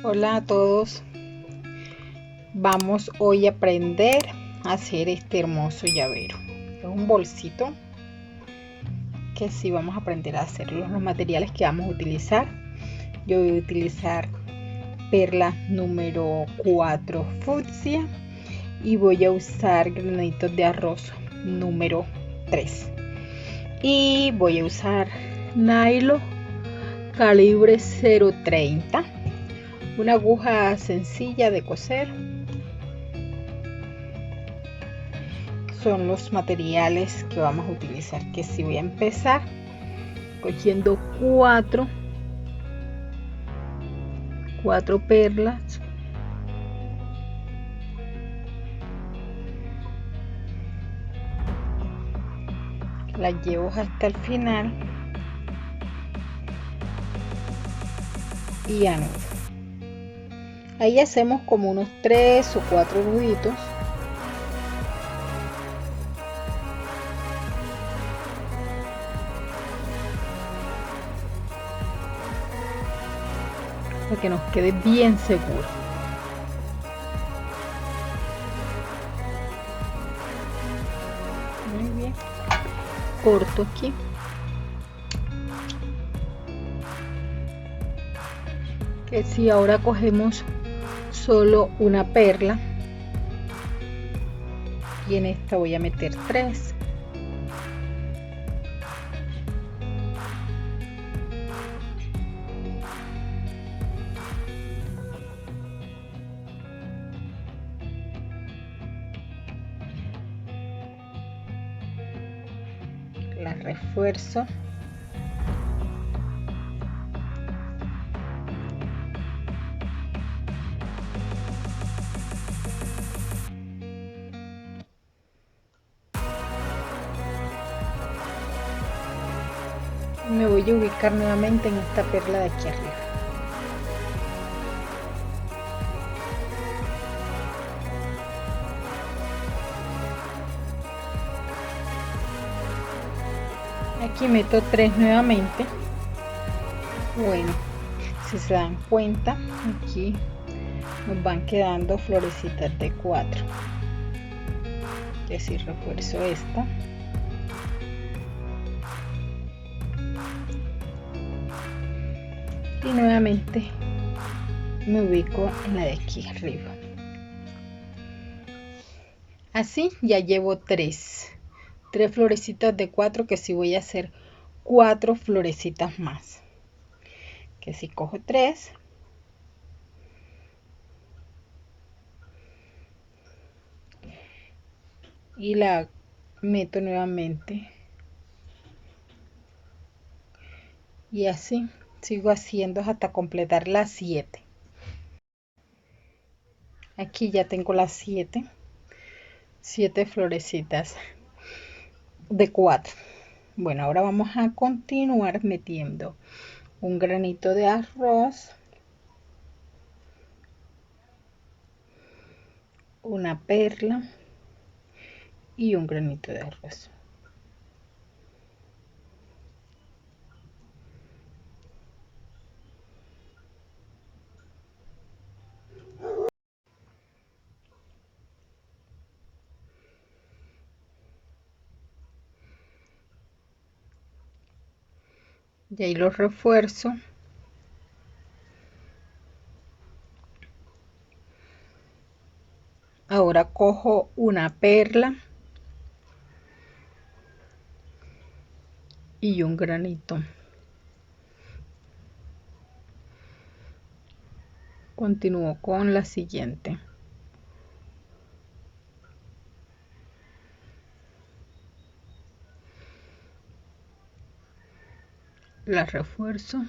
Hola a todos, vamos hoy a aprender a hacer este hermoso llavero. Es un bolsito que sí vamos a aprender a hacerlo. Los materiales que vamos a utilizar: yo voy a utilizar perla número 4 fucsia y voy a usar granitos de arroz número 3 y voy a usar nylon calibre 0.30, una aguja sencilla de coser. Son los materiales que vamos a utilizar, que si voy a empezar cogiendo cuatro perlas, las llevo hasta el final y anudo. Ahí hacemos como unos 3 o 4 nuditos. Para que nos quede bien seguro. Muy bien. Corto aquí. Que si ahora cogemos solo una perla y en esta voy a meter 3. Las refuerzo. Me voy a ubicar nuevamente en esta perla de aquí arriba. Aquí meto 3 nuevamente. Bueno, si se dan cuenta, aquí nos van quedando florecitas de 4. Que si refuerzo esta, y nuevamente me ubico en la de aquí arriba. Así ya llevo 3 florecitas de 4, que si voy a hacer 4 florecitas más. Que si cojo 3 y la meto nuevamente, y así sigo haciendo hasta completar las 7. Aquí ya tengo las 7 florecitas de 4. Bueno, ahora vamos a continuar metiendo un granito de arroz, una perla y un granito de arroz. Y ahí los refuerzo. Ahora cojo una perla y un granito. Continúo con la siguiente. La refuerzo.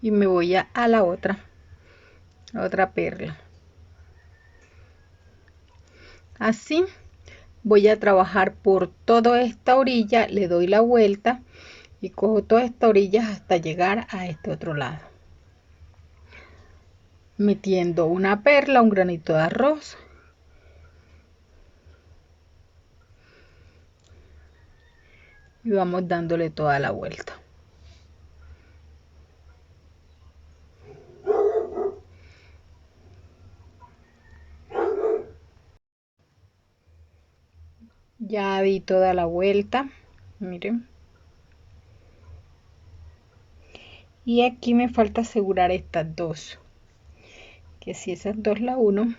Y me voy a la otra perla. Así voy a trabajar por toda esta orilla, le doy la vuelta y cojo toda esta orilla hasta llegar a este otro lado. metiendo una perla, un granito de arroz, y vamos dándole toda la vuelta. Ya di toda la vuelta, miren. Y aquí me falta asegurar estas dos, que si esas dos la uno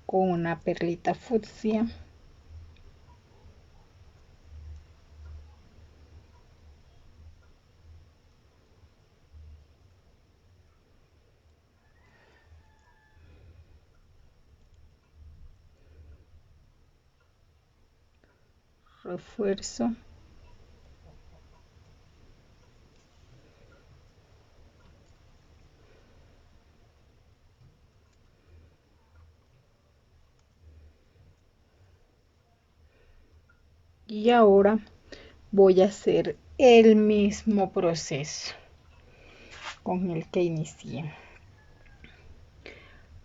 con una perlita fucsia. Refuerzo. Y ahora voy a hacer el mismo proceso con el que inicié.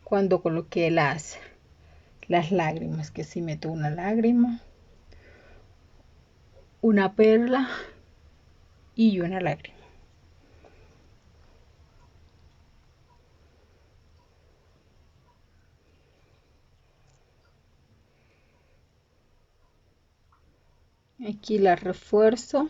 Cuando coloqué las lágrimas, que si meto una lágrima, una perla y una lágrima. Aquí la refuerzo.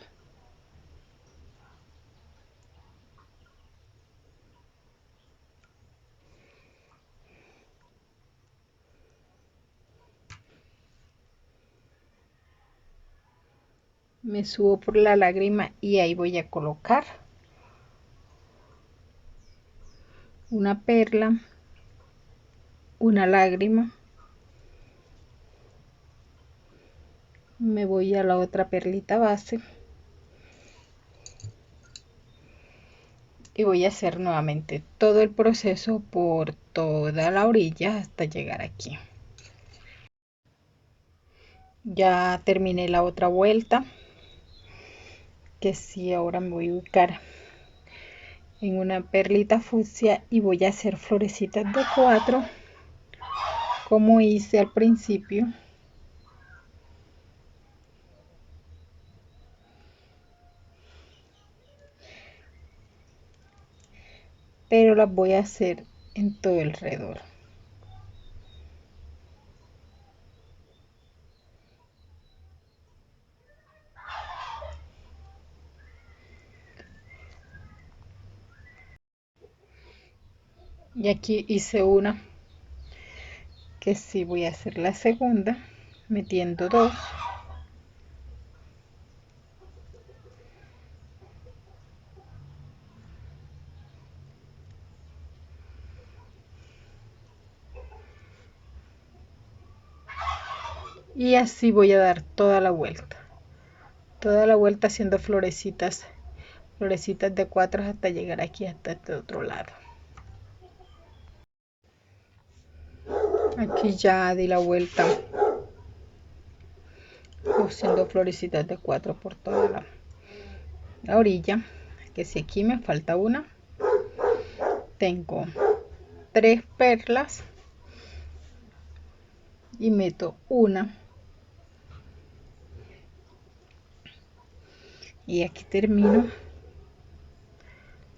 Me subo por la lágrima y ahí voy a colocar una perla, una lágrima. Me voy a la otra perlita base y voy a hacer nuevamente todo el proceso por toda la orilla hasta llegar aquí. Ya terminé la otra vuelta, que sí, ahora me voy a ubicar en una perlita fucsia y voy a hacer florecitas de 4 como hice al principio. Pero las voy a hacer en todo alrededor. Y aquí hice una, que sí, voy a hacer la segunda metiendo 2. Y así voy a dar toda la vuelta haciendo florecitas de 4 hasta llegar aquí, hasta este otro lado. Aquí ya di la vuelta haciendo florecitas de 4 por toda la orilla, que si aquí me falta una, tengo 3 perlas y meto una, y aquí termino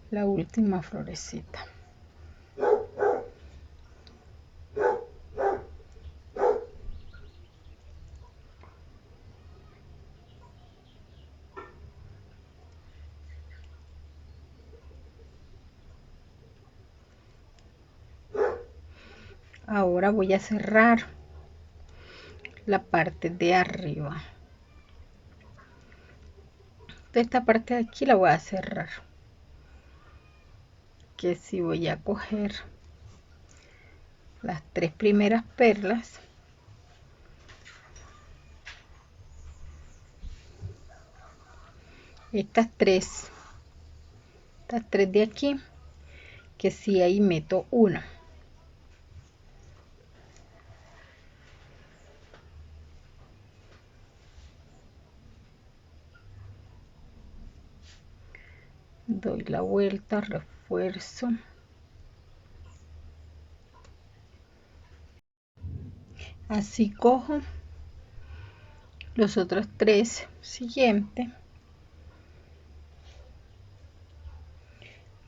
la última florecita. Ahora voy a cerrar la parte de arriba. De esta parte de aquí la voy a cerrar, que si voy a coger las 3 primeras perlas, estas tres de aquí, que si ahí meto una, doy la vuelta, refuerzo, Así cojo los otros 3 siguientes,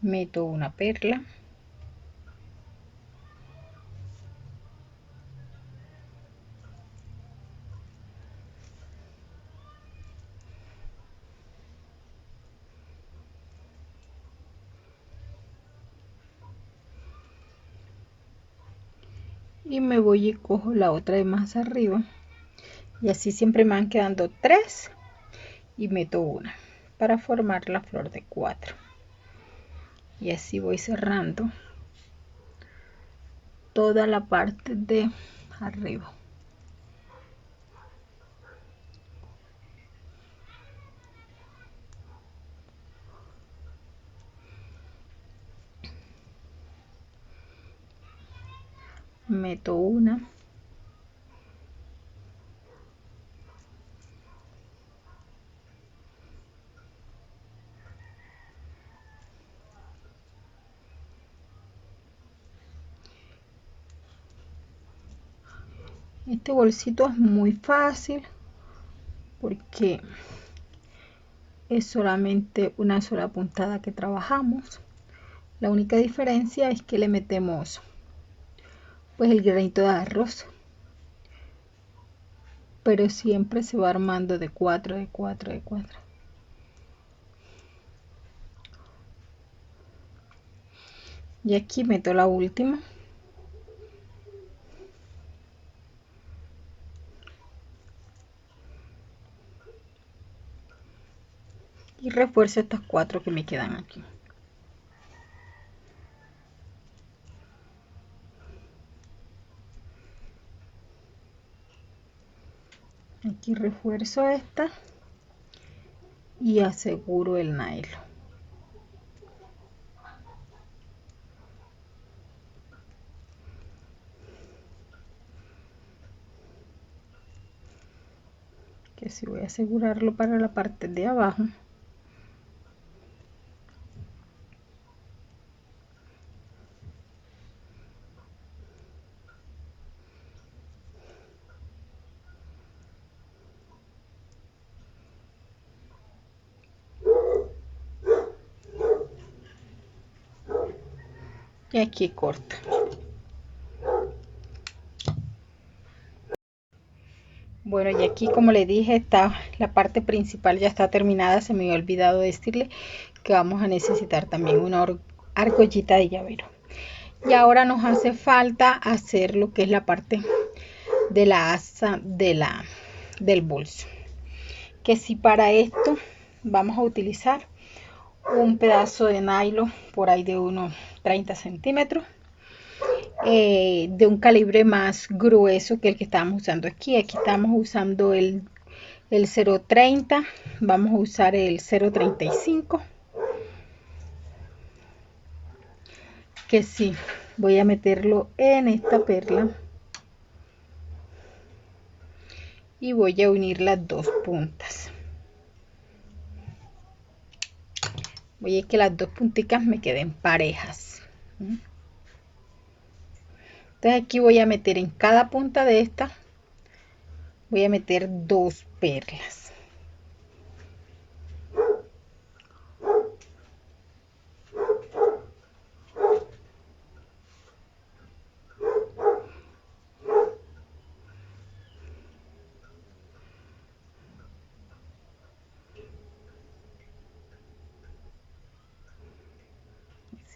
meto una perla, y me voy y cojo la otra de más arriba, y así siempre me van quedando 3 y meto una para formar la flor de 4, y así voy cerrando toda la parte de arriba. Meto una, este bolsito es muy fácil porque es solamente una sola puntada que trabajamos. La única diferencia es que le metemos pues el granito de arroz, pero siempre se va armando de 4 de 4 de 4. Y aquí meto la última, y refuerzo estas 4 que me quedan aquí. Aquí refuerzo esta y aseguro el nylon. Que si voy a asegurarlo para la parte de abajo. Y aquí corta. Bueno, y aquí como le dije, está la parte principal ya está terminada. Se me había olvidado decirle que vamos a necesitar también una argollita de llavero. Y ahora nos hace falta hacer lo que es la parte de la asa del bolso. Que si para esto vamos a utilizar un pedazo de nylon por ahí de unos 30 centímetros. De un calibre más grueso que el que estamos usando aquí. Aquí estamos usando el 0.30, vamos a usar el 0.35, que sí, voy a meterlo en esta perla y voy a unir las 2 puntas. Voy a que las 2 punticas me queden parejas. Entonces aquí voy a meter en cada punta de esta, voy a meter 2 perlas.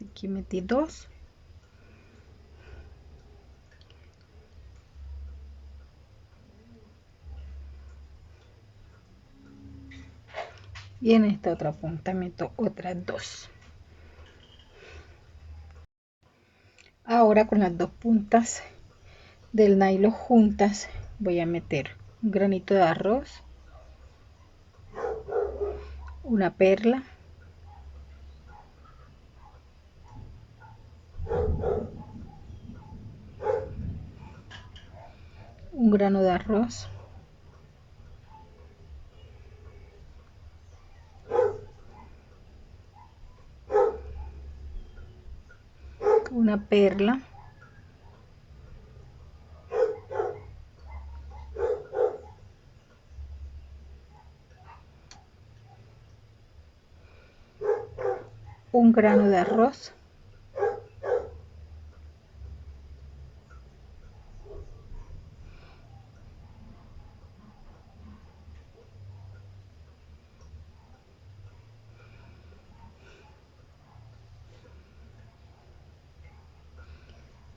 Aquí metí 2. Y en esta otra punta meto otras 2. Ahora con las 2 puntas del nylon juntas voy a meter un granito de arroz, una perla, un grano de arroz, una perla, un grano de arroz,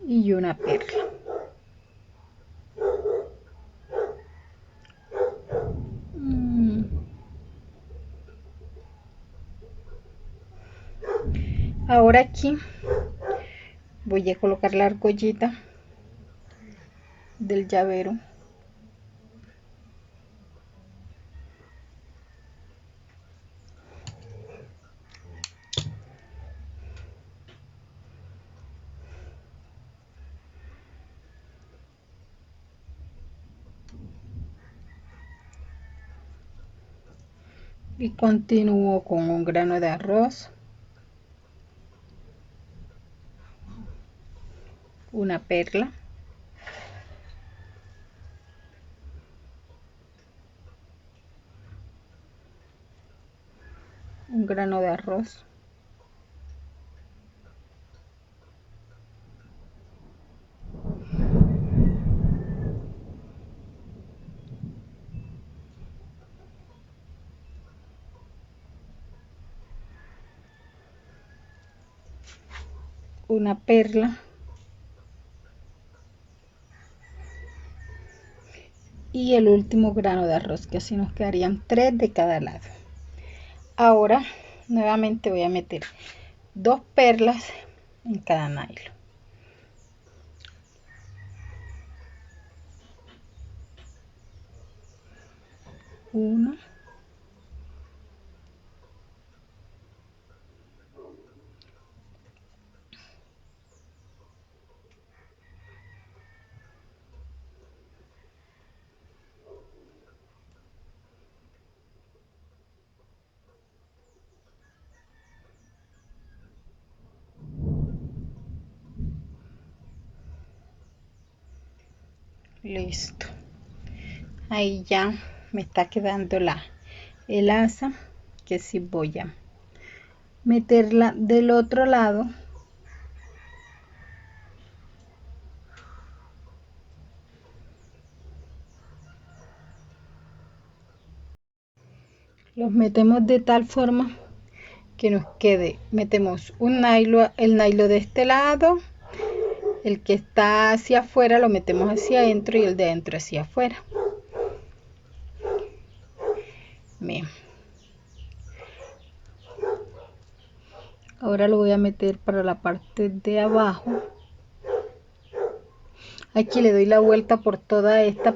y una perla. Ahora aquí voy a colocar la argollita del llavero. Y continúo con un grano de arroz, una perla, un grano de arroz, una perla y el último grano de arroz, que así nos quedarían 3 de cada lado. Ahora nuevamente voy a meter 2 perlas en cada nylon. Una, listo. Ahí ya me está quedando el asa, que si voy a meterla del otro lado, los metemos de tal forma que nos quede, metemos un nylon, el nylon de este lado, el que está hacia afuera lo metemos hacia adentro y el de adentro hacia afuera. Bien. Ahora lo voy a meter para la parte de abajo. Aquí le doy la vuelta por toda esta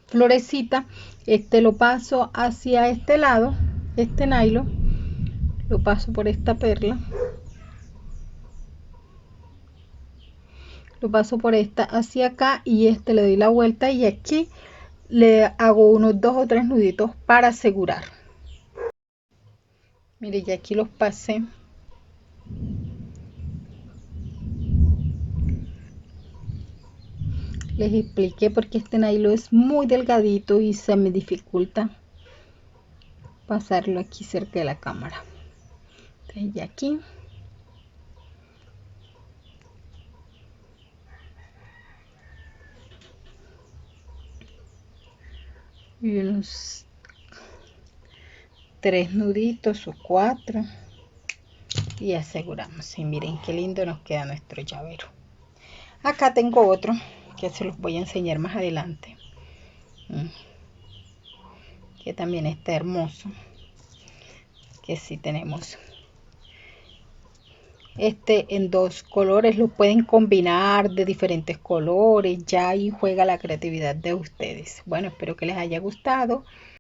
florecita. Este lo paso hacia este lado, este nylon lo paso por esta perla, lo paso por esta hacia acá y este le doy la vuelta y aquí le hago unos 2 o 3 nuditos para asegurar. Mire, ya aquí los pasé. Les expliqué porque este nylon es muy delgadito y se me dificulta pasarlo aquí cerca de la cámara. Entonces ya aquí y unos 3 nuditos o 4 y aseguramos. Y miren qué lindo nos queda nuestro llavero. Acá tengo otro que se los voy a enseñar más adelante, que también está hermoso, que si tenemos este en 2 colores, lo pueden combinar de diferentes colores, ya ahí juega la creatividad de ustedes. Bueno, espero que les haya gustado.